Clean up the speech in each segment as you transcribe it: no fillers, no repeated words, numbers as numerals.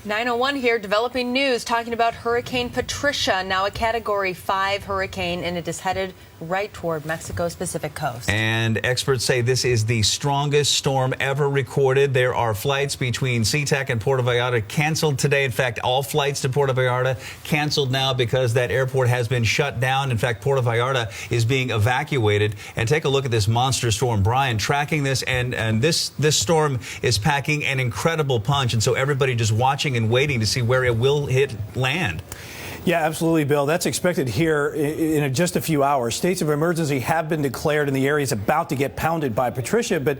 9:01 here, developing news, talking about Hurricane Patricia, now a Category 5 hurricane, and it is headed right toward Mexico's Pacific coast. And experts say this is the strongest storm ever recorded. There are flights between SeaTac and Puerto Vallarta canceled today. In fact, all flights to Puerto Vallarta canceled now because that airport has been shut down. In fact, Puerto Vallarta is being evacuated. And take a look at this monster storm. Brian, tracking this, and this storm is packing an incredible punch. And so everybody just watching and waiting to see where it will hit land. Yeah, absolutely, Bill. That's expected here in just a few hours. States of emergency have been declared in the areas about to get pounded by Patricia. But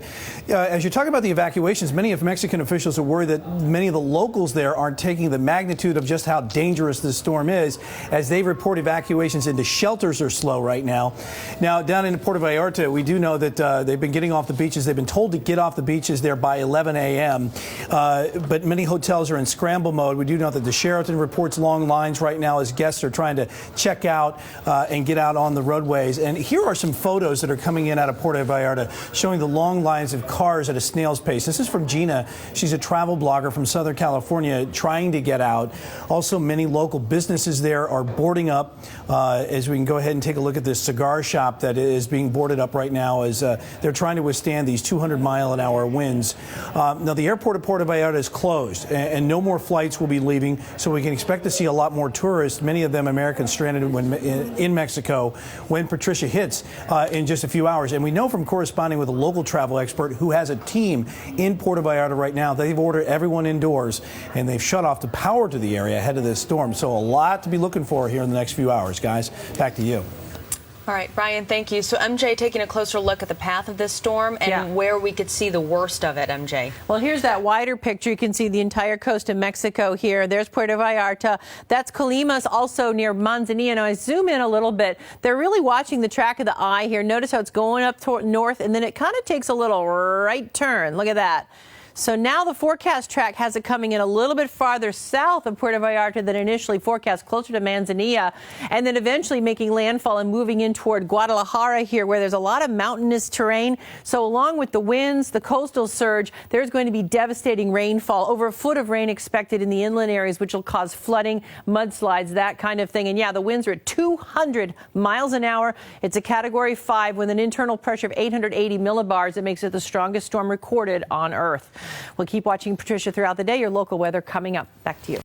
as you're talking about the evacuations, many of Mexican officials are worried that many of the locals there aren't taking the magnitude of just how dangerous this storm is, as they report evacuations into shelters are slow right now. Now, down in Puerto Vallarta, we do know that they've been getting off the beaches. They've been told to get off the beaches there by 11 a.m. But many hotels are in scramble mode. We do know that the Sheraton reports long lines right now as guests are trying to check out and get out on the roadways. And here are some photos that are coming in out of Puerto Vallarta showing the long lines of cars at a snail's pace. This is from Gina. She's a travel blogger from Southern California trying to get out. Also, many local businesses there are boarding up. As we can go ahead and take a look at this cigar shop that is being boarded up right now as they're trying to withstand these 200-mile-an-hour winds. Now, the airport of Puerto Vallarta is closed, and no more flights will be leaving, so we can expect to see a lot more tourists, many of them Americans, stranded in Mexico when Patricia hits in just a few hours. And we know from corresponding with a local travel expert who has a team in Puerto Vallarta right now, they've ordered everyone indoors, and they've shut off the power to the area ahead of this storm. So a lot to be looking for here in the next few hours, guys. Back to you. All right, Brian, thank you. So, MJ, taking a closer look at the path of this storm and where we could see the worst of it, MJ. Well, here's that wider picture. You can see the entire coast of Mexico here. There's Puerto Vallarta. That's Colima's, also near Manzanillo. Now, I zoom in a little bit. They're really watching the track of the eye here. Notice how it's going up toward north, and then it kind of takes a little right turn. Look at that. So now the forecast track has it coming in a little bit farther south of Puerto Vallarta than initially forecast, closer to Manzanillo, and then eventually making landfall and moving in toward Guadalajara here, where there's a lot of mountainous terrain. So along with the winds, the coastal surge, there's going to be devastating rainfall, over a foot of rain expected in the inland areas, which will cause flooding, mudslides, that kind of thing. And yeah, the winds are at 200 miles an hour. It's a Category 5 with an internal pressure of 880 millibars. It makes it the strongest storm recorded on Earth. We'll keep watching Patricia throughout the day. Your local weather coming up. Back to you.